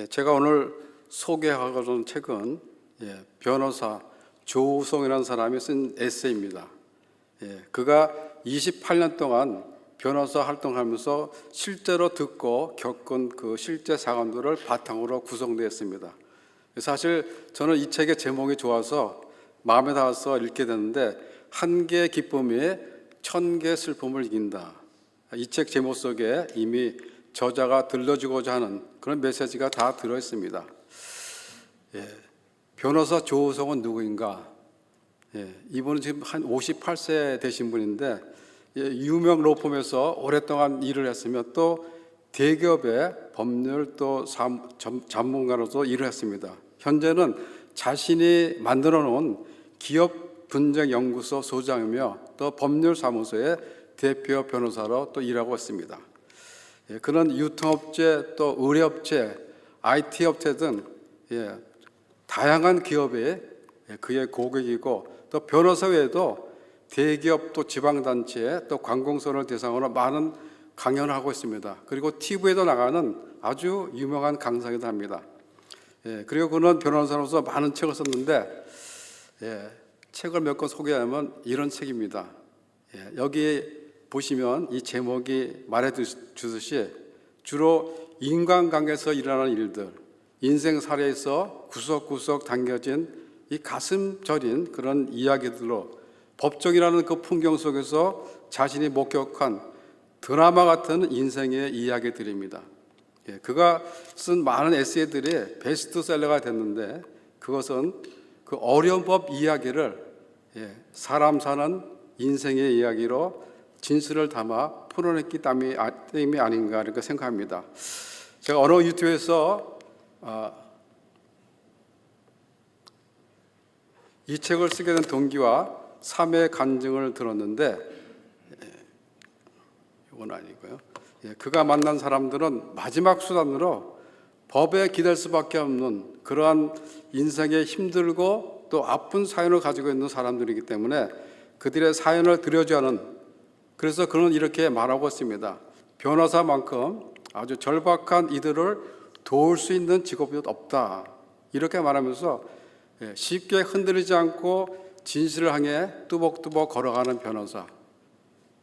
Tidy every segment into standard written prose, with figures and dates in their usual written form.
제가 오늘 소개하고자 책은 변호사 조우성이라는 사람이 쓴 에세이입니다. 그가 28년 동안 변호사 활동하면서 실제로 듣고 겪은 그 실제 사건들을 바탕으로 구성되었습니다. 사실 저는 이 책의 제목이 좋아서 마음에 닿아서 읽게 됐는데, 한 개의 기쁨이 1000개의 슬픔을 이긴다. 이 책 제목 속에 이미 저자가 들려주고자 하는 그런 메시지가 다 들어있습니다. 변호사 조우성은 누구인가? 이분은 지금 한 58세 되신 분인데, 유명 로펌에서 오랫동안 일을 했으며 또 대기업의 법률 또 전문가로서 일을 했습니다. 현재는 자신이 만들어 놓은 기업 분쟁 연구소 소장이며 또 법률사무소의 대표 변호사로 또 일하고 있습니다. 그런 유통업체 또 의료업체, IT 업체 등 다양한 기업이 그의 고객이고, 또 변호사 외에도 대기업 또 지방단체 또 관공서를 대상으로 많은 강연을 하고 있습니다. 그리고 TV에도 나가는 아주 유명한 강사이기도 합니다. 그리고 그는 변호사로서 많은 책을 썼는데, 책을 몇 권 소개하면 이런 책입니다. 여기 보시면 이 제목이 말해주듯이 주로 인간관계에서 일어나는 일들, 인생 사례에서 구석구석 담겨진 이 가슴 저린 그런 이야기들로 법정이라는 그 풍경 속에서 자신이 목격한 드라마 같은 인생의 이야기들입니다. 그가 쓴 많은 에세이들이 베스트셀러가 됐는데, 그것은 그 어려운 법 이야기를 사람 사는 인생의 이야기로 진실을 담아 풀어냈기 때문이 아닌가 이렇게 생각합니다. 제가 어느 유튜브에서 이 책을 쓰게 된 동기와 3회 간증을 들었는데, 이건 아니고요. 그가 만난 사람들은 마지막 수단으로 법에 기댈 수밖에 없는 그러한 인생의 힘들고 또 아픈 사연을 가지고 있는 사람들이기 때문에 그들의 사연을 들여줘야 하는, 그래서 그는 이렇게 말하고 있습니다. 변호사만큼 아주 절박한 이들을 도울 수 있는 직업이 없다. 이렇게 말하면서 쉽게 흔들리지 않고 진실을 향해 뚜벅뚜벅 걸어가는 변호사.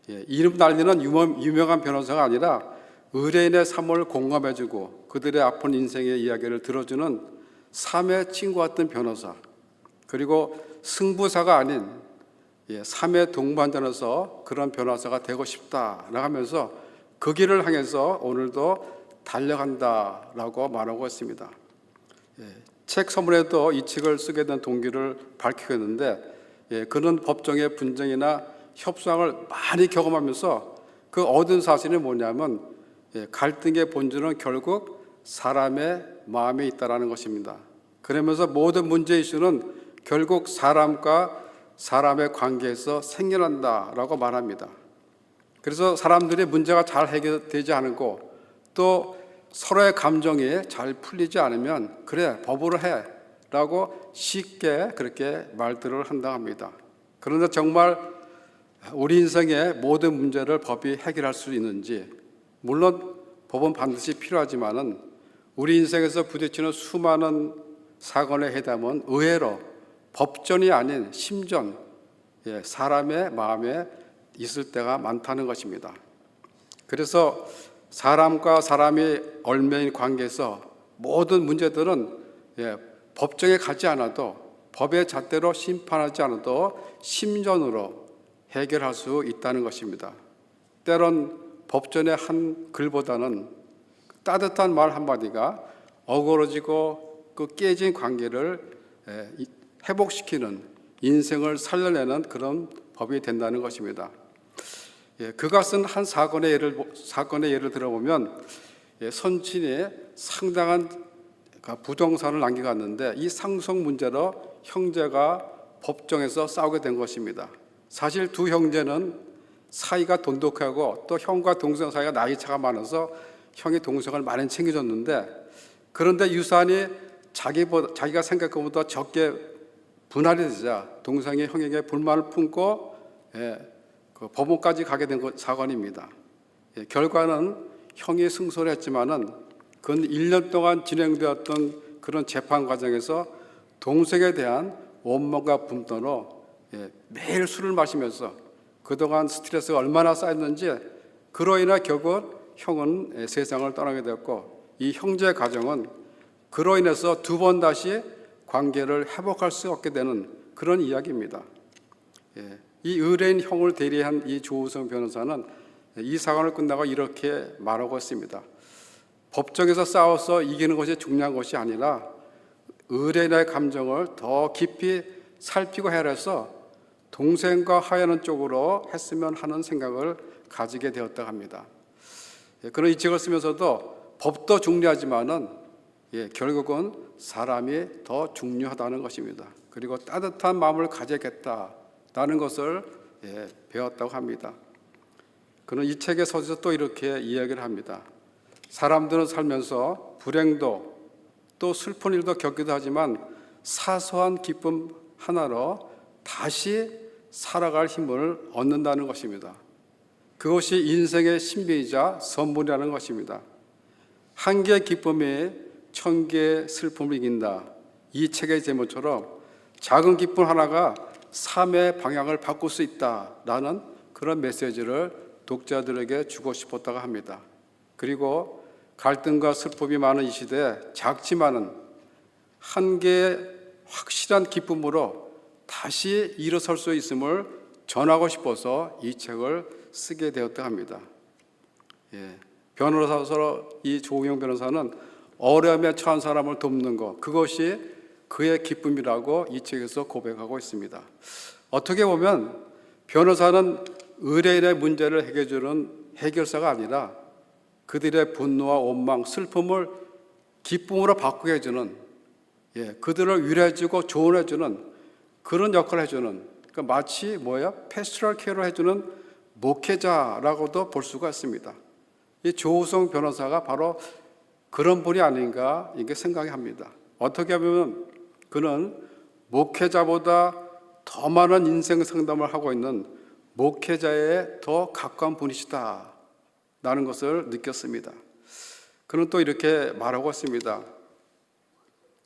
이름 날리는 유명한 변호사가 아니라 의뢰인의 삶을 공감해주고 그들의 아픈 인생의 이야기를 들어주는 삶의 친구 같은 변호사. 그리고 승부사가 아닌 삶의 동반자로서 그런 변호사가 되고 싶다라고 하면서 그 길을 향해서 오늘도 달려간다라고 말하고 있습니다. 책 서문에도 이 책을 쓰게 된 동기를 밝히고 있는데, 그는 법정의 분쟁이나 협상을 많이 경험하면서 그 얻은 사실이 뭐냐면, 갈등의 본질은 결국 사람의 마음에 있다라는 것입니다. 그러면서 모든 문제 이슈는 결국 사람과 사람의 관계에서 생겨난다라고 말합니다. 그래서 사람들이 문제가 잘 해결되지 않고 또 서로의 감정이 잘 풀리지 않으면 그래 법으로 해 라고 쉽게 그렇게 말들을 한다고 합니다. 그런데 정말 우리 인생의 모든 문제를 법이 해결할 수 있는지, 물론 법은 반드시 필요하지만은 우리 인생에서 부딪히는 수많은 사건의 해답은 의외로 법전이 아닌 심전, 사람의 마음에 있을 때가 많다는 것입니다. 그래서 사람과 사람이 얽매인 관계에서 모든 문제들은 법정에 가지 않아도, 법의 잣대로 심판하지 않아도 심전으로 해결할 수 있다는 것입니다. 때론 법전의 한 글보다는 따뜻한 말 한마디가 어그러지고 그 깨진 관계를 회복시키는, 인생을 살려내는 그런 법이 된다는 것입니다. 그가 쓴 한 사건의 예를 들어보면, 선친이 상당한 부동산을 남겨갔는데 이 상속 문제로 형제가 법정에서 싸우게 된 것입니다. 사실 두 형제는 사이가 돈독하고 또 형과 동생 사이가 나이 차가 많아서 형이 동생을 많이 챙겨줬는데, 그런데 유산이 자기가 생각한 것보다 적게 분할이 되자 동생이 형에게 불만을 품고 그 법원까지 가게 된 사건입니다. 결과는 형이 승소를 했지만은 근 1년 동안 진행되었던 그런 재판 과정에서 동생에 대한 원망과 분노로 매일 술을 마시면서 그동안 스트레스가 얼마나 쌓였는지 그로 인해 결국 형은 세상을 떠나게 되었고 이 형제 가정은 그로 인해서 두 번 다시 관계를 회복할 수 없게 되는 그런 이야기입니다. 이 의뢰인 형을 대리한 이 조우성 변호사는 이 사건을 끝나고 이렇게 말하고 있습니다. 법정에서 싸워서 이기는 것이 중요한 것이 아니라 의뢰인의 감정을 더 깊이 살피고 헤아려서 동생과 화해하는 쪽으로 했으면 하는 생각을 가지게 되었다고 합니다. 그런 이 책을 쓰면서도 법도 중요하지만은 결국은 사람이 더 중요하다는 것입니다. 그리고 따뜻한 마음을 가져야겠다라는 것을 배웠다고 합니다. 그는 이 책의 서에서 또 이렇게 이야기를 합니다. 사람들은 살면서 불행도 또 슬픈 일도 겪기도 하지만 사소한 기쁨 하나로 다시 살아갈 힘을 얻는다는 것입니다. 그것이 인생의 신비이자 선물이라는 것입니다. 한 개의 기쁨이 천 개의 슬픔을 이긴다. 이 책의 제목처럼 작은 기쁨 하나가 삶의 방향을 바꿀 수 있다라는 그런 메시지를 독자들에게 주고 싶었다고 합니다. 그리고 갈등과 슬픔이 많은 이 시대에 작지만은 한 개의 확실한 기쁨으로 다시 일어설 수 있음을 전하고 싶어서 이 책을 쓰게 되었다고 합니다. 변호사로 이 조우영 변호사는 어려움에 처한 사람을 돕는 것, 그것이 그의 기쁨이라고 이 책에서 고백하고 있습니다. 어떻게 보면 변호사는 의뢰인의 문제를 해결해주는 해결사가 아니라 그들의 분노와 원망, 슬픔을 기쁨으로 바꾸게 해주는, 그들을 위로해주고 조언해주는 그런 역할을 해주는, 그러니까 마치 패스토럴 케어를 해주는 목회자라고도 볼 수가 있습니다. 이 조우성 변호사가 바로 그런 분이 아닌가 이게 생각이 합니다. 어떻게 보면 그는 목회자보다 더 많은 인생 상담을 하고 있는 목회자에 더 가까운 분이시다 라는 것을 느꼈습니다. 그는 또 이렇게 말하고 있습니다.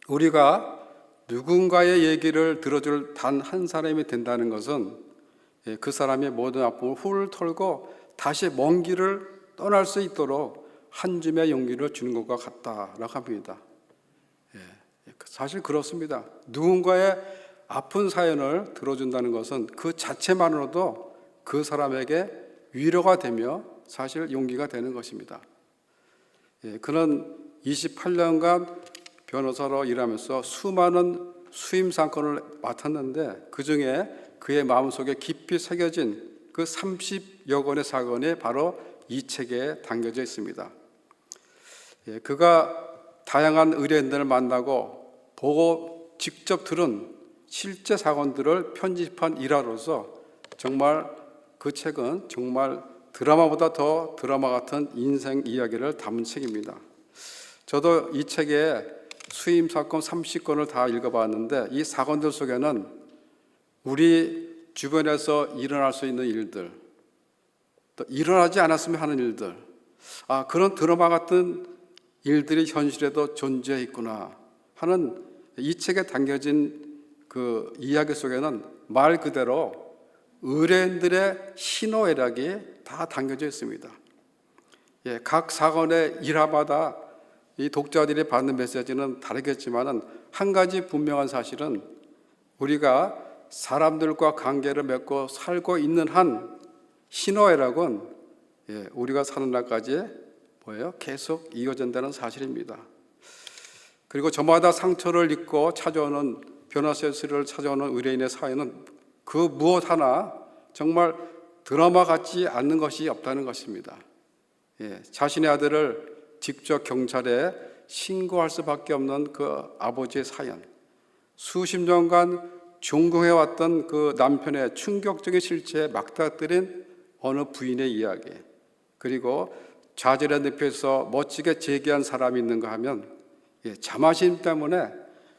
우리가 누군가의 얘기를 들어줄 단 한 사람이 된다는 것은 그 사람의 모든 아픔을 훌 털고 다시 먼 길을 떠날 수 있도록 한 줌의 용기를 주는 것과 같다라고 합니다. 사실 그렇습니다. 누군가의 아픈 사연을 들어준다는 것은 그 자체만으로도 그 사람에게 위로가 되며 사실 용기가 되는 것입니다. 그는 28년간 변호사로 일하면서 수많은 수임 사건을 맡았는데 그중에 그의 마음속에 깊이 새겨진 그 30여 건의 사건이 바로 이 책에 담겨져 있습니다. 그가 다양한 의뢰인들을 만나고 보고 직접 들은 실제 사건들을 편집한 일화로서 정말 그 책은 정말 드라마보다 더 드라마 같은 인생 이야기를 담은 책입니다. 저도 이 책에 수임 사건 30건을 다 읽어봤는데 이 사건들 속에는 우리 주변에서 일어날 수 있는 일들, 또 일어나지 않았으면 하는 일들, 그런 드라마 같은 일들이 현실에도 존재해 있구나 하는 이 책에 담겨진 그 이야기 속에는 말 그대로 의뢰인들의 희노애락이 다 담겨져 있습니다. 각 사건의 일화마다 이 독자들이 받는 메시지는 다르겠지만은 한 가지 분명한 사실은 우리가 사람들과 관계를 맺고 살고 있는 한 희노애락은 우리가 사는 날까지 계속 이어진다는 사실입니다. 그리고 저마다 상처를 입고 찾아오는 변호사를 찾아오는 의뢰인의 사연은 그 무엇 하나 정말 드라마 같지 않는 것이 없다는 것입니다. 자신의 아들을 직접 경찰에 신고할 수밖에 없는 그 아버지의 사연, 수십 년간 존경해왔던 그 남편의 충격적인 실체에 막다뜨린 어느 부인의 이야기, 그리고 좌절의 늪에서 멋지게 재기한 사람이 있는가 하면 자만심 때문에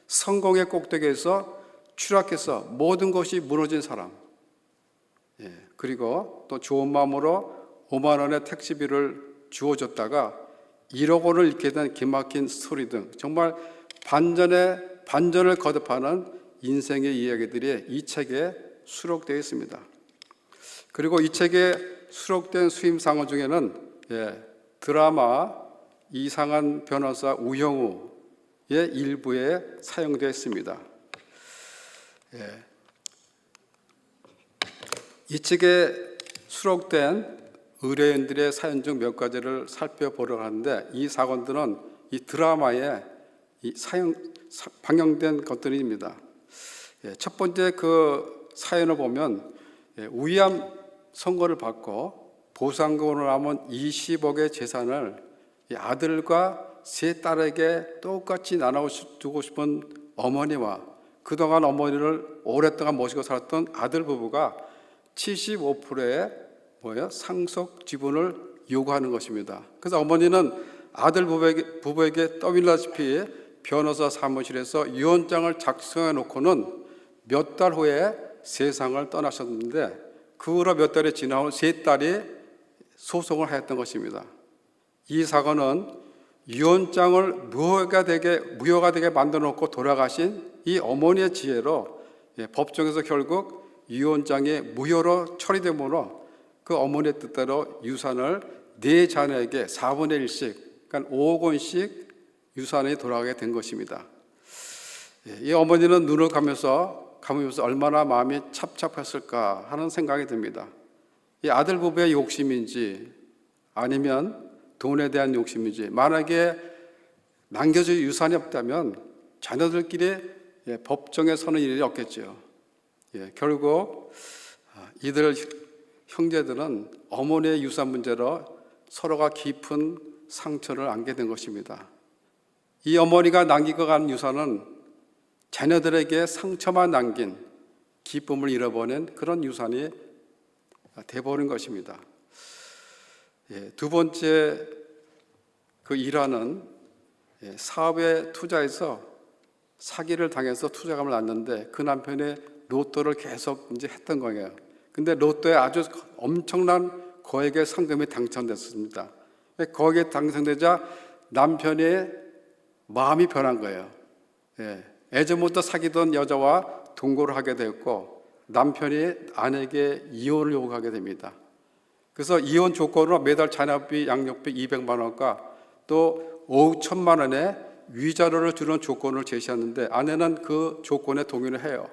성공의 꼭대기에서 추락해서 모든 것이 무너진 사람, 그리고 또 좋은 마음으로 5만 원의 택시비를 주어줬다가 1억 원을 잃게 된 기막힌 스토리 등 정말 반전을 거듭하는 인생의 이야기들이 이 책에 수록되어 있습니다. 그리고 이 책에 수록된 수임상어 중에는 드라마 이상한 변호사 우영우의 일부에 사용되어 있습니다. 이 책에 수록된 의뢰인들의 사연 중 몇 가지를 살펴보려고 하는데, 이 사건들은 이 드라마에 방영된 것들입니다. 첫 번째 그 사연을 보면 위암 선고를 받고 보상금으로 남은 20억의 재산을 아들과 세 딸에게 똑같이 나눠주고 싶은 어머니와 그동안 어머니를 오랫동안 모시고 살았던 아들 부부가 75%의 상속 지분을 요구하는 것입니다. 그래서 어머니는 아들 부부에게 떠밀다시피 변호사 사무실에서 유언장을 작성해 놓고는 몇 달 후에 세상을 떠나셨는데, 그 후로 몇 달이 지나온 세 딸이 소송을 하였던 것입니다. 이 사건은 유언장을 무효가 되게 만들어 놓고 돌아가신 이 어머니의 지혜로 법정에서 결국 유언장이 무효로 처리되므로 그 어머니의 뜻대로 유산을 네 자녀에게 4분의 1씩, 그러니까 5억 원씩 유산이 돌아가게 된 것입니다. 이 어머니는 눈을 감으면서 얼마나 마음이 찹찹했을까 하는 생각이 듭니다. 이 아들 부부의 욕심인지 아니면 돈에 대한 욕심인지, 만약에 남겨질 유산이 없다면 자녀들끼리 법정에 서는 일이 없겠죠. 결국 이들 형제들은 어머니의 유산 문제로 서로가 깊은 상처를 안게 된 것입니다. 이 어머니가 남기고 간 유산은 자녀들에게 상처만 남긴, 기쁨을 잃어버린 그런 유산이 돼버린 것입니다. 두 번째 그 일화는 사업에 투자해서 사기를 당해서 투자금을 놨는데 그 남편이 로또를 계속 이제 했던 거예요. 근데 로또에 아주 엄청난 거액의 상금이 당첨됐습니다. 거기에 당첨되자 남편의 마음이 변한 거예요. 예전부터 사귀던 여자와 동거를 하게 되었고, 남편이 아내에게 이혼을 요구하게 됩니다. 그래서 이혼 조건으로 매달 자녀비, 양육비 200만 원과 또 5억 1천만 원의 위자료를 주는 조건을 제시하는데 아내는 그 조건에 동의를 해요.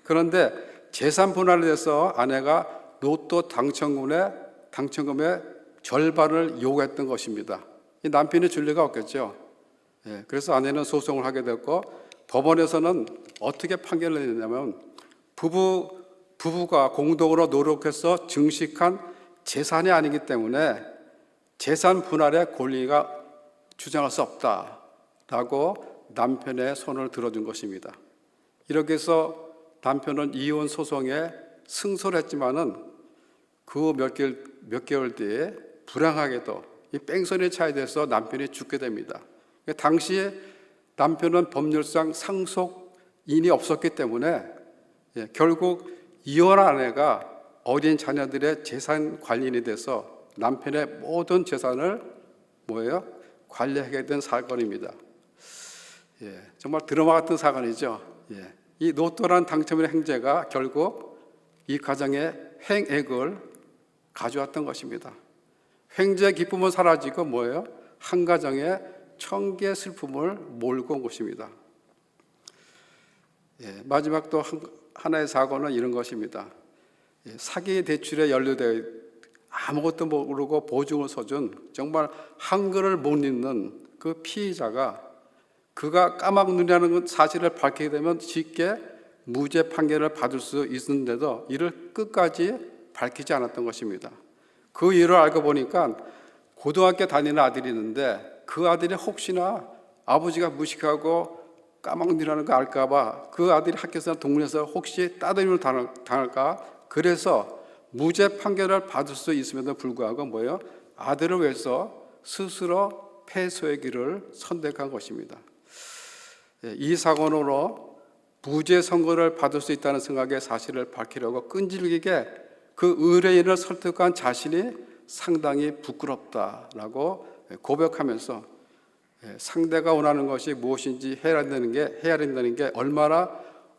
그런데 재산 분할에 대해서 아내가 로또 당첨금의 절반을 요구했던 것입니다. 이 남편이 줄 리가 없겠죠. 그래서 아내는 소송을 하게 됐고, 법원에서는 어떻게 판결을 내렸냐면 부부가 공동으로 노력해서 증식한 재산이 아니기 때문에 재산 분할의 권리가 주장할 수 없다라고 남편의 손을 들어준 것입니다. 이렇게 해서 남편은 이혼 소송에 승소를 했지만은 그 몇 개월 뒤에 불행하게도 이 뺑소니 차에 대해서 남편이 죽게 됩니다. 당시에 남편은 법률상 상속인이 없었기 때문에 결국 이혼한 아내가 어린 자녀들의 재산 관리인이 돼서 남편의 모든 재산을 관리하게 된 사건입니다. 정말 드라마 같은 사건이죠. 이 로또란 당첨의 행제가 결국 이 가정의 횡액을 가져왔던 것입니다. 횡재의 기쁨은 사라지고 한 가정의 천개의 슬픔을 몰고 온 것입니다. 마지막 또 하나의 사고는 이런 것입니다. 사기 대출에 연루되어 아무것도 모르고 보증을 서준 정말 한글을 못 읽는 그 피의자가 그가 까막눈이라는 사실을 밝히게 되면 쉽게 무죄 판결을 받을 수 있는데도 이를 끝까지 밝히지 않았던 것입니다. 그 이유를 알고 보니까 고등학교 다니는 아들이 있는데 그 아들이 혹시나 아버지가 무식하고 까막눈이라는 거 알까 봐 그 아들이 학교에서 동문에서 혹시 따돌림을 당할까, 그래서 무죄 판결을 받을 수 있음에도 불구하고 아들을 위해서 스스로 패소의 길을 선택한 것입니다. 이 사건으로 무죄 선고를 받을 수 있다는 생각의 사실을 밝히려고 끈질기게 그 의뢰인을 설득한 자신이 상당히 부끄럽다라고 고백하면서 상대가 원하는 것이 무엇인지 해야 된다는 게 얼마나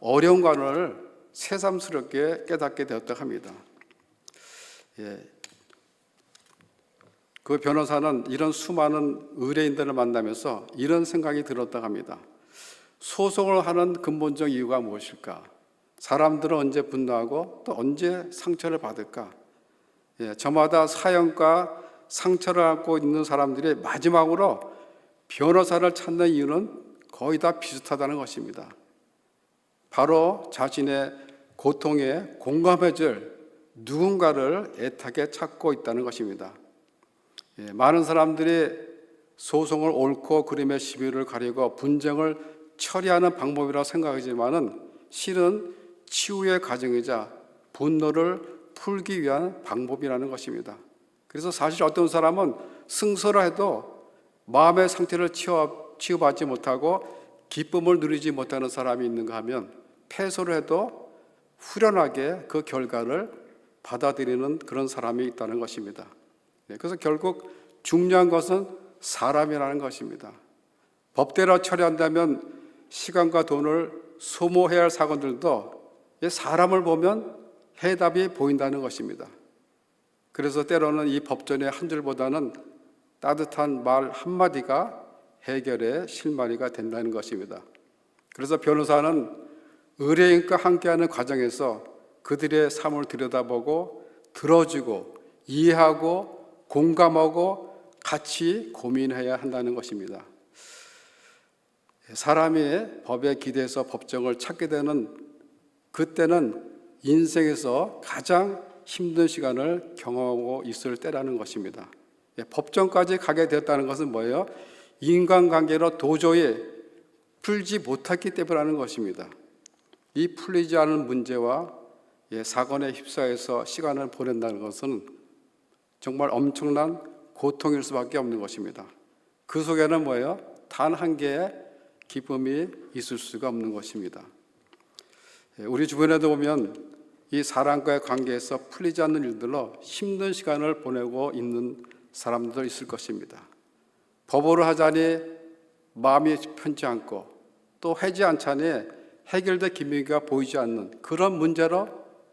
어려운가를 새삼스럽게 깨닫게 되었다고 합니다. 그 변호사는 이런 수많은 의뢰인들을 만나면서 이런 생각이 들었다고 합니다. 소송을 하는 근본적 이유가 무엇일까? 사람들은 언제 분노하고 또 언제 상처를 받을까? 저마다 사연과 상처를 안고 있는 사람들이 마지막으로 변호사를 찾는 이유는 거의 다 비슷하다는 것입니다. 바로 자신의 고통에 공감해줄 누군가를 애타게 찾고 있다는 것입니다. 많은 사람들이 소송을 옳고 그름의 시비를 가리고 분쟁을 처리하는 방법이라고 생각하지만은 실은 치유의 과정이자 분노를 풀기 위한 방법이라는 것입니다. 그래서 사실 어떤 사람은 승소를 해도 마음의 상태를 치유받지 못하고 기쁨을 누리지 못하는 사람이 있는가 하면 패소를 해도 후련하게 그 결과를 받아들이는 그런 사람이 있다는 것입니다. 그래서 결국 중요한 것은 사람이라는 것입니다. 법대로 처리한다면 시간과 돈을 소모해야 할 사건들도 사람을 보면 해답이 보인다는 것입니다. 그래서 때로는 이 법전의 한 줄보다는 따뜻한 말 한마디가 해결의 실마리가 된다는 것입니다. 그래서 변호사는 의뢰인과 함께하는 과정에서 그들의 삶을 들여다보고 들어주고 이해하고 공감하고 같이 고민해야 한다는 것입니다. 사람이 법에 기대서 법정을 찾게 되는 그때는 인생에서 가장 힘든 시간을 경험하고 있을 때라는 것입니다. 법정까지 가게 되었다는 것은 뭐예요? 인간관계로 도저히 풀지 못했기 때문이라는 것입니다. 이 풀리지 않은 문제와 사건에 휩싸여서 시간을 보낸다는 것은 정말 엄청난 고통일 수밖에 없는 것입니다. 그 속에는 뭐예요? 단 한 개의 기쁨이 있을 수가 없는 것입니다. 우리 주변에도 보면 이 사람과의 관계에서 풀리지 않는 일들로 힘든 시간을 보내고 있는 사람들 있을 것입니다. 법으로 하자니 마음이 편치 않고 또 하지 않자니 해결될 기미가 보이지 않는 그런 문제로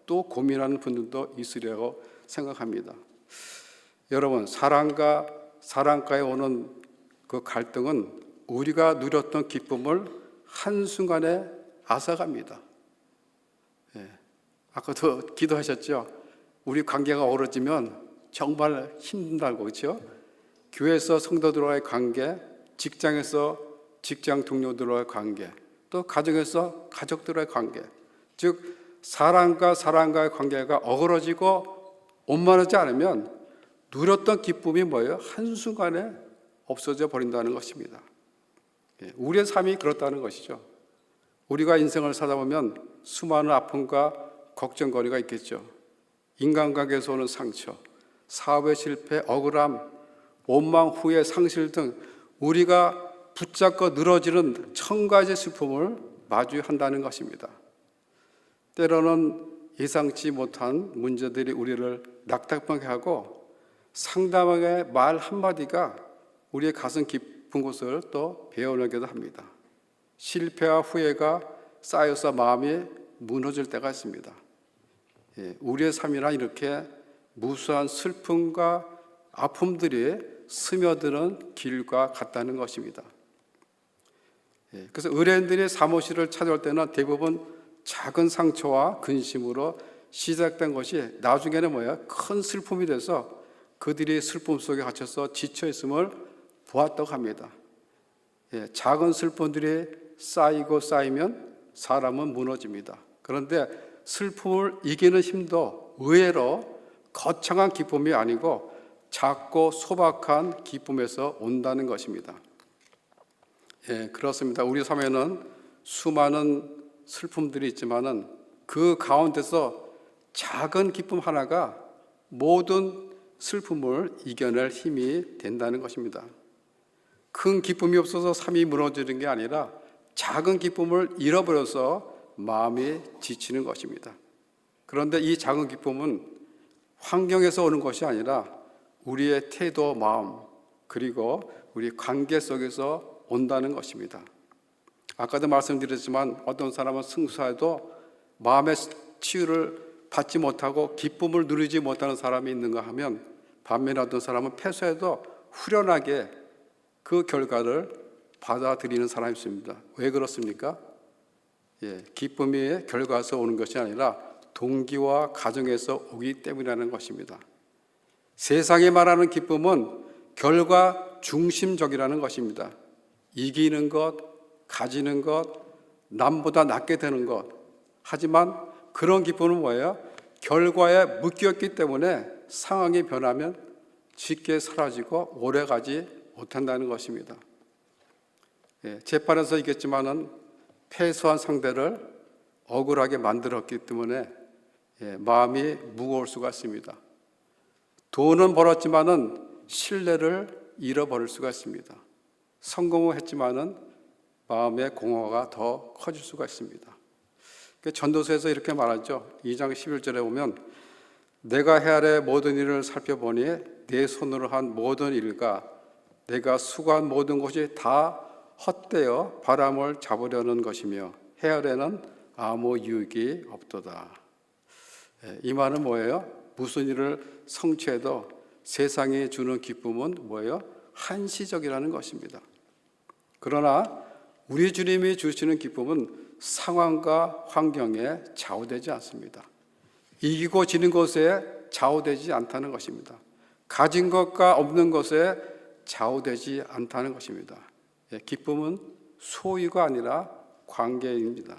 또 고민하는 분들도 있으리라고 생각합니다. 여러분, 사랑과의 오는 그 갈등은 우리가 누렸던 기쁨을 한순간에 앗아갑니다. 아까도 기도하셨죠? 우리 관계가 어우러지면 정말 힘든다고, 그렇죠? 교회에서 성도들과의 관계, 직장에서 직장 동료들과의 관계, 또 가정에서 가족들과의 관계, 즉 사랑과의 관계가 어그러지고 원만하지 않으면 누렸던 기쁨이 뭐예요? 한순간에 없어져 버린다는 것입니다. 우리의 삶이 그렇다는 것이죠. 우리가 인생을 살다 보면 수많은 아픔과 걱정거리가 있겠죠. 인간관계에서 오는 상처, 사업의 실패, 억울함, 원망, 후회, 상실 등 우리가 붙잡고 늘어지는 천 가지 슬픔을 마주한다는 것입니다. 때로는 예상치 못한 문제들이 우리를 낙담하게 하고 상담하게 말 한마디가 우리의 가슴 깊은 곳을 또 베어내기도 합니다. 실패와 후회가 쌓여서 마음이 무너질 때가 있습니다. 우리의 삶이란 이렇게 무수한 슬픔과 아픔들이 스며드는 길과 같다는 것입니다. 그래서 의뢰인들이 사무실을 찾아올 때는 대부분 작은 상처와 근심으로 시작된 것이 나중에는 큰 슬픔이 돼서 그들이 슬픔 속에 갇혀서 지쳐 있음을 보았다고 합니다. 작은 슬픔들이 쌓이면 사람은 무너집니다. 그런데 슬픔을 이기는 힘도 의외로 거창한 기쁨이 아니고 작고 소박한 기쁨에서 온다는 것입니다. 그렇습니다. 우리 삶에는 수많은 슬픔들이 있지만은 그 가운데서 작은 기쁨 하나가 모든 슬픔을 이겨낼 힘이 된다는 것입니다. 큰 기쁨이 없어서 삶이 무너지는 게 아니라 작은 기쁨을 잃어버려서 마음이 지치는 것입니다. 그런데 이 작은 기쁨은 환경에서 오는 것이 아니라 우리의 태도, 마음, 그리고 우리 관계 속에서 온다는 것입니다. 아까도 말씀드렸지만 어떤 사람은 승수해도 마음의 치유를 받지 못하고 기쁨을 누리지 못하는 사람이 있는가 하면, 반면에 어떤 사람은 패소해도 후련하게 그 결과를 받아들이는 사람이 있습니다. 왜 그렇습니까? 기쁨이 결과에서 오는 것이 아니라 동기와 가정에서 오기 때문이라는 것입니다. 세상이 말하는 기쁨은 결과 중심적이라는 것입니다. 이기는 것, 가지는 것, 남보다 낫게 되는 것. 하지만 그런 기쁨은 뭐예요? 결과에 묶였기 때문에 상황이 변하면 쉽게 사라지고 오래가지 못한다는 것입니다. 재판에서 이겼지만은 패소한 상대를 억울하게 만들었기 때문에 마음이 무거울 수가 있습니다. 돈은 벌었지만은 신뢰를 잃어버릴 수가 있습니다. 성공을 했지만은 마음의 공허가 더 커질 수가 있습니다. 전도서에서 이렇게 말하죠. 2장 11절에 보면 내가 헤아려 모든 일을 살펴보니 내 손으로 한 모든 일과 내가 수고한 모든 것이 다 헛되어 바람을 잡으려는 것이며 헤아려는 아무 유익이 없도다. 이 말은 뭐예요? 무슨 일을 성취해도 세상이 주는 기쁨은 뭐예요? 한시적이라는 것입니다. 그러나 우리 주님이 주시는 기쁨은 상황과 환경에 좌우되지 않습니다. 이기고 지는 것에 좌우되지 않다는 것입니다. 가진 것과 없는 것에 좌우되지 않다는 것입니다. 기쁨은 소유가 아니라 관계입니다.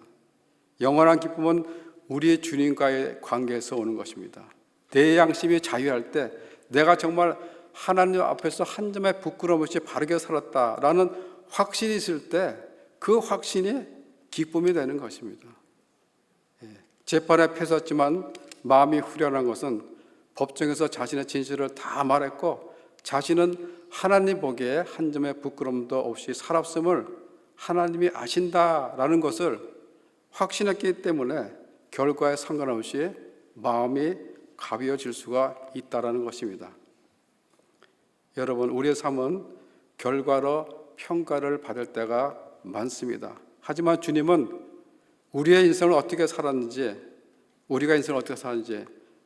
영원한 기쁨은 우리 주님과의 관계에서 오는 것입니다. 내 양심이 자유할 때 내가 정말 하나님 앞에서 한 점의 부끄러움 없이 바르게 살았다라는 확신이 있을 때 그 확신이 기쁨이 되는 것입니다. 재판에 패섰지만 마음이 후련한 것은 법정에서 자신의 진실을 다 말했고 자신은 하나님 보기에 한 점의 부끄러움도 없이 살았음을 하나님이 아신다라는 것을 확신했기 때문에 결과에 상관없이 마음이 가벼워질 수가 있다는 것입니다. 여러분, 우리의 삶은 결과로 평가를 받을 때가 많습니다. 하지만 주님은 우리의 인생을 어떻게 살았는지, 우리가 인생을 어떻게 살았는지,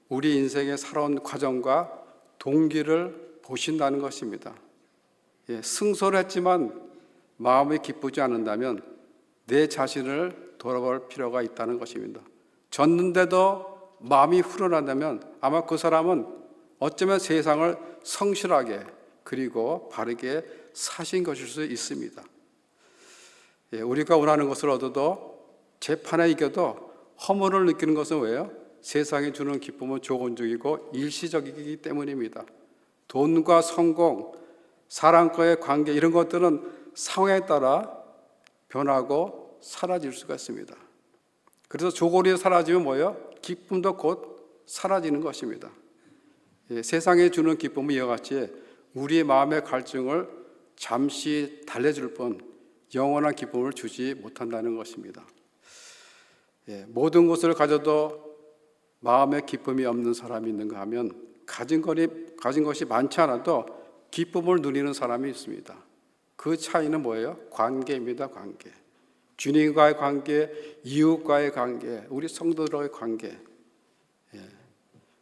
우리 인생의 살아온 과정과 동기를 보신다는 것입니다. 승소를 했지만 마음이 기쁘지 않는다면 내 자신을 돌아볼 필요가 있다는 것입니다. 졌는데도 마음이 후련하다면 아마 그 사람은 어쩌면 세상을 성실하게 그리고 바르게 사신 것일 수 있습니다. 우리가 원하는 것을 얻어도 재판에 이겨도 허물을 느끼는 것은 왜요? 세상이 주는 기쁨은 조건적이고 일시적이기 때문입니다. 돈과 성공, 사람과의 관계 이런 것들은 상황에 따라 변하고 사라질 수가 있습니다. 그래서 조건이 사라지면 뭐예요? 기쁨도 곧 사라지는 것입니다. 세상에 주는 기쁨은 이와 같이 우리의 마음의 갈증을 잠시 달래줄 뿐 영원한 기쁨을 주지 못한다는 것입니다. 모든 것을 가져도 마음의 기쁨이 없는 사람이 있는가 하면 가진 것이 많지 않아도 기쁨을 누리는 사람이 있습니다. 그 차이는 뭐예요? 관계입니다. 관계. 주님과의 관계, 이웃과의 관계, 우리 성도들과의 관계.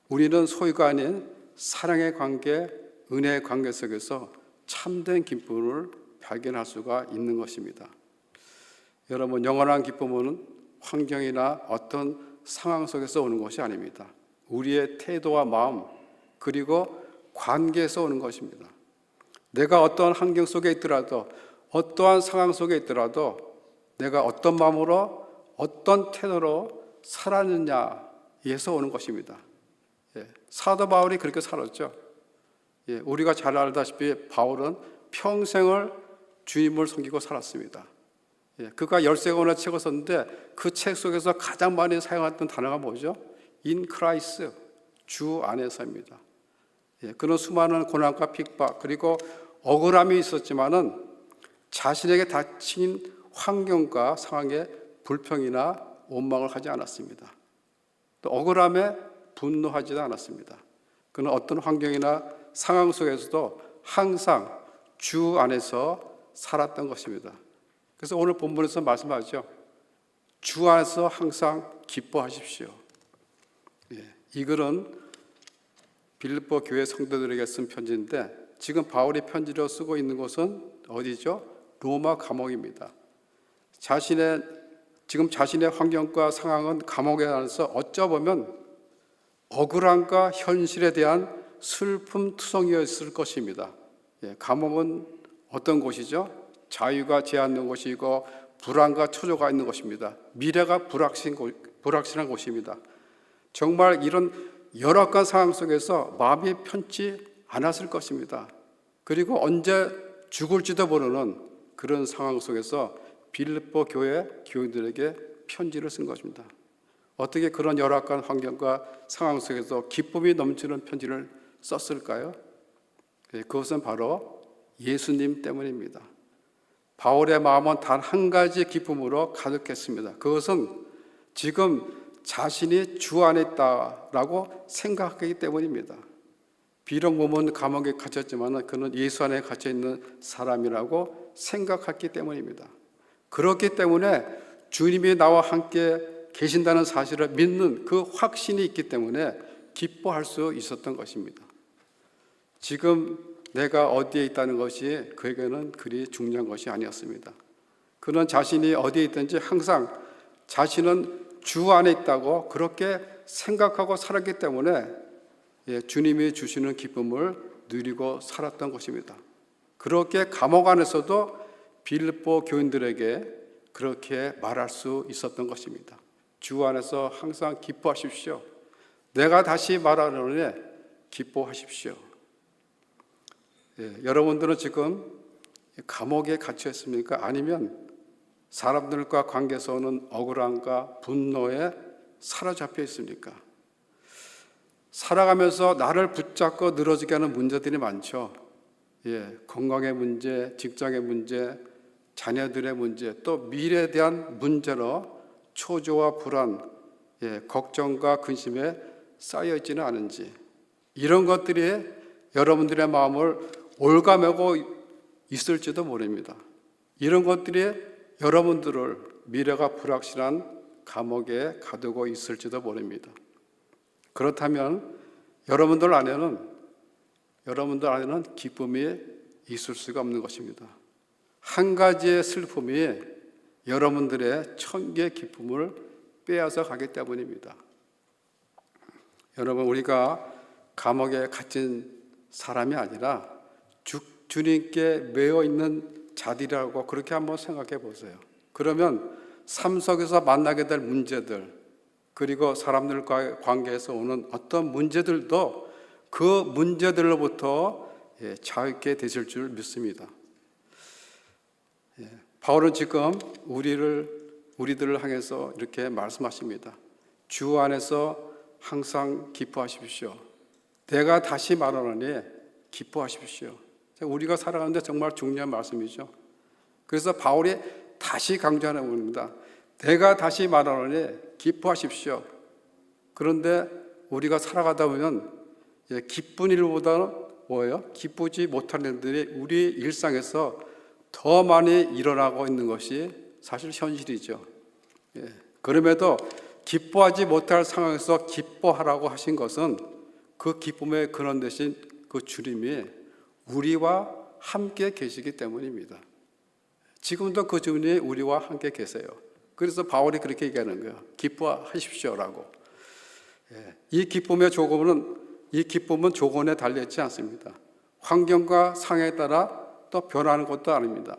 우리는 소유가 아닌 사랑의 관계, 은혜의 관계 속에서 참된 기쁨을 발견할 수가 있는 것입니다. 여러분, 영원한 기쁨은 환경이나 어떤 상황 속에서 오는 것이 아닙니다. 우리의 태도와 마음 그리고 관계에서 오는 것입니다. 내가 어떠한 환경 속에 있더라도 어떠한 상황 속에 있더라도 내가 어떤 마음으로 어떤 태도로 살았느냐에서 오는 것입니다. 사도 바울이 그렇게 살았죠. 우리가 잘 알다시피 바울은 평생을 주님을 섬기고 살았습니다. 그가 13권의 책을 썼는데 그 책 속에서 가장 많이 사용했던 단어가 뭐죠? In Christ, 주 안에서입니다. 그는 수많은 고난과 핍박 그리고 억울함이 있었지만은 자신에게 닥친 환경과 상황에 불평이나 원망을 하지 않았습니다. 또 억울함에 분노하지도 않았습니다. 그는 어떤 환경이나 상황 속에서도 항상 주 안에서 살았던 것입니다. 그래서 오늘 본문에서 말씀하죠. 주 안에서 항상 기뻐하십시오. 이 글은 빌립보 교회 성도들에게 쓴 편지인데 지금 바울이 편지로 쓰고 있는 곳은 어디죠? 로마 감옥입니다. 지금 자신의 환경과 상황은 감옥에 안에서 어쩌보면 억울함과 현실에 대한 슬픔투성이었을 것입니다. 감옥은 어떤 곳이죠? 자유가 제한된 곳이고 불안과 초조가 있는 곳입니다. 미래가 불확실한 곳입니다. 정말 이런 열악한 상황 속에서 마음이 편치 않았을 것입니다. 그리고 언제 죽을지도 모르는 그런 상황 속에서 빌립보 교회 교인들에게 편지를 쓴 것입니다. 어떻게 그런 열악한 환경과 상황 속에서 기쁨이 넘치는 편지를 썼을까요? 그것은 바로 예수님 때문입니다. 바울의 마음은 단 한 가지 기쁨으로 가득했습니다. 그것은 지금 자신이 주 안에 있다라고 생각하기 때문입니다. 비록 몸은 감옥에 갇혔지만 그는 예수 안에 갇혀 있는 사람이라고 생각했기 때문입니다. 그렇기 때문에 주님이 나와 함께 계신다는 사실을 믿는 그 확신이 있기 때문에 기뻐할 수 있었던 것입니다. 지금 내가 어디에 있다는 것이 그에게는 그리 중요한 것이 아니었습니다. 그는 자신이 어디에 있든지 항상 자신은 주 안에 있다고 그렇게 생각하고 살았기 때문에 주님이 주시는 기쁨을 누리고 살았던 것입니다. 그렇게 감옥 안에서도 빌립보 교인들에게 그렇게 말할 수 있었던 것입니다. 주 안에서 항상 기뻐하십시오. 내가 다시 말하노니 기뻐하십시오. 여러분들은 지금 감옥에 갇혀 있습니까? 아니면 사람들과 관계에서 오는 억울함과 분노에 사로잡혀 있습니까? 살아가면서 나를 붙잡고 늘어지게 하는 문제들이 많죠. 건강의 문제, 직장의 문제, 자녀들의 문제, 또 미래에 대한 문제로 초조와 불안, 걱정과 근심에 쌓여 있지는 않은지 이런 것들이 여러분들의 마음을 올가매고 있을지도 모릅니다. 이런 것들이 여러분들을 미래가 불확실한 감옥에 가두고 있을지도 모릅니다. 그렇다면 여러분들 안에는 기쁨이 있을 수가 없는 것입니다. 한 가지의 슬픔이 여러분들의 천개의 기쁨을 빼앗아 가기 때문입니다. 여러분, 우리가 감옥에 갇힌 사람이 아니라 주님께 매여 있는 자들이라고 그렇게 한번 생각해 보세요. 그러면 삶 속에서 만나게 될 문제들, 그리고 사람들과의 관계에서 오는 어떤 문제들도 그 문제들로부터 자유케 되실 줄 믿습니다. 바울은 지금 우리들을 향해서 이렇게 말씀하십니다. 주 안에서 항상 기뻐하십시오. 내가 다시 말하노니 기뻐하십시오. 우리가 살아가는데 정말 중요한 말씀이죠. 그래서 바울이 다시 강조하는 겁니다. 내가 다시 말하노니 기뻐하십시오. 그런데 우리가 살아가다 보면 기쁜 일보다는 뭐예요? 기쁘지 못한 일들이 우리 일상에서 더 많이 일어나고 있는 것이 사실 현실이죠. 그럼에도 기뻐하지 못할 상황에서 기뻐하라고 하신 것은 그 기쁨의 근원 되신 그 주님이 우리와 함께 계시기 때문입니다. 지금도 그 주님이 우리와 함께 계세요. 그래서 바울이 그렇게 얘기하는 거예요. 기뻐하십시오라고. 이 기쁨은 조건에 달려있지 않습니다. 환경과 상황에 따라 또 변하는 것도 아닙니다.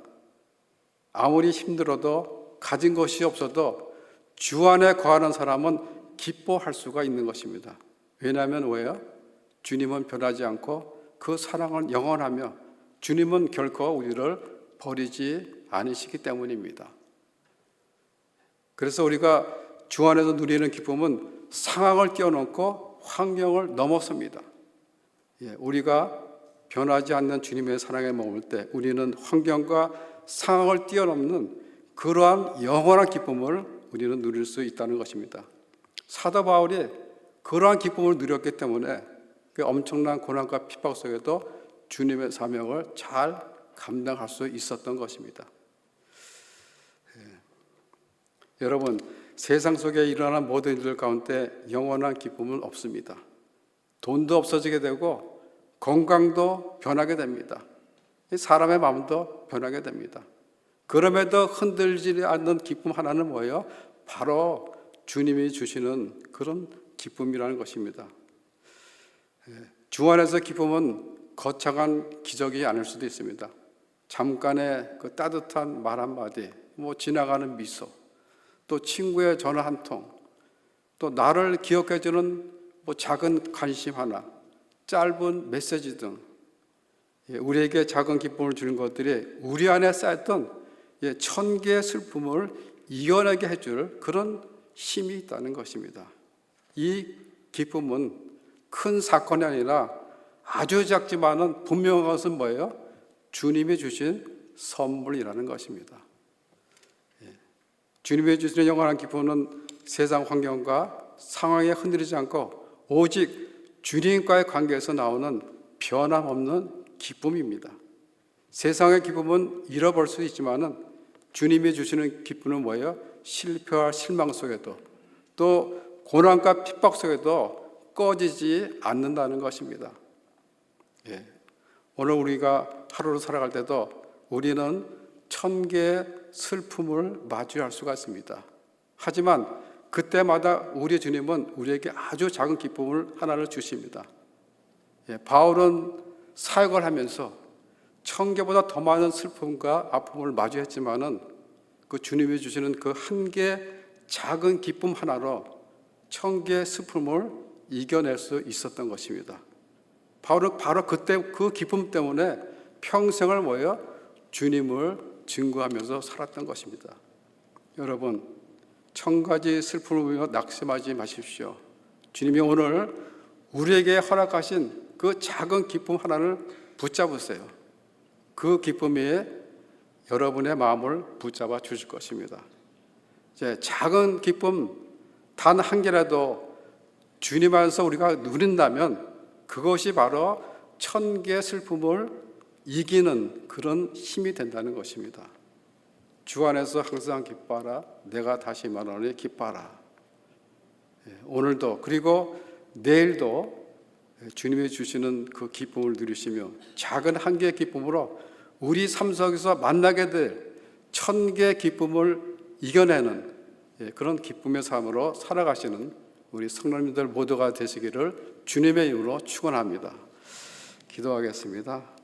아무리 힘들어도 가진 것이 없어도 주 안에 거하는 사람은 기뻐할 수가 있는 것입니다. 왜냐하면 왜요? 주님은 변하지 않고 그 사랑은 영원하며 주님은 결코 우리를 버리지 않으시기 때문입니다. 그래서 우리가 주 안에서 누리는 기쁨은 상황을 뛰어넘고 환경을 넘어섭니다. 우리가 변하지 않는 주님의 사랑에 머물 때 우리는 환경과 상황을 뛰어넘는 그러한 영원한 기쁨을 우리는 누릴 수 있다는 것입니다. 사도 바울이 그러한 기쁨을 누렸기 때문에 그 엄청난 고난과 핍박 속에도 주님의 사명을 잘 감당할 수 있었던 것입니다. 여러분, 세상 속에 일어나는 모든 일들 가운데 영원한 기쁨은 없습니다. 돈도 없어지게 되고 건강도 변하게 됩니다. 사람의 마음도 변하게 됩니다. 그럼에도 흔들리지 않는 기쁨 하나는 뭐예요? 바로 주님이 주시는 그런 기쁨이라는 것입니다. 주 안에서 기쁨은 거창한 기적이 아닐 수도 있습니다. 잠깐의 그 따뜻한 말 한마디, 지나가는 미소, 또 친구의 전화 한 통, 또 나를 기억해주는 작은 관심 하나, 짧은 메시지 등 우리에게 작은 기쁨을 주는 것들이 우리 안에 쌓였던 1000개의 슬픔을 이겨내게 해줄 그런 힘이 있다는 것입니다. 이 기쁨은 큰 사건이 아니라 아주 작지만은 분명한 것은 뭐예요? 주님이 주신 선물이라는 것입니다. 주님이 주시는 영원한 기쁨은 세상 환경과 상황에 흔들리지 않고 오직 주님과의 관계에서 나오는 변함없는 기쁨입니다. 세상의 기쁨은 잃어버릴 수 있지만은 주님이 주시는 기쁨은 뭐예요? 실패와 실망 속에도 또 고난과 핍박 속에도 꺼지지 않는다는 것입니다. 오늘 우리가 하루를 살아갈 때도 우리는 1000개의 슬픔을 마주할 수가 있습니다. 하지만 그때마다 우리 주님은 우리에게 아주 작은 기쁨을 하나를 주십니다. 바울은 사역을 하면서 1000개보다 더 많은 슬픔과 아픔을 마주했지만은 그 주님이 주시는 그 한 개 작은 기쁨 하나로 1000개의 슬픔을 이겨낼 수 있었던 것입니다. 바울은 바로 그때 그 기쁨 때문에 평생을 주님을 증거하면서 살았던 것입니다. 여러분, 1000가지 슬픔을 보며 낙심하지 마십시오. 주님이 오늘 우리에게 허락하신 그 작은 기쁨 하나를 붙잡으세요. 그 기쁨이 여러분의 마음을 붙잡아 주실 것입니다. 이제 작은 기쁨 단 한 개라도 주님 안에서 우리가 누린다면 그것이 바로 1000개의 슬픔을 이기는 그런 힘이 된다는 것입니다. 주 안에서 항상 기뻐하라. 내가 다시 말하노니 기뻐하라. 오늘도 그리고 내일도 주님이 주시는 그 기쁨을 누리시며 작은 한 개의 기쁨으로 우리 삶 속에서 만나게 될 1000개의 기쁨을 이겨내는 그런 기쁨의 삶으로 살아가시는 우리 성도님들 모두가 되시기를 주님의 이름으로 축원합니다. 기도하겠습니다.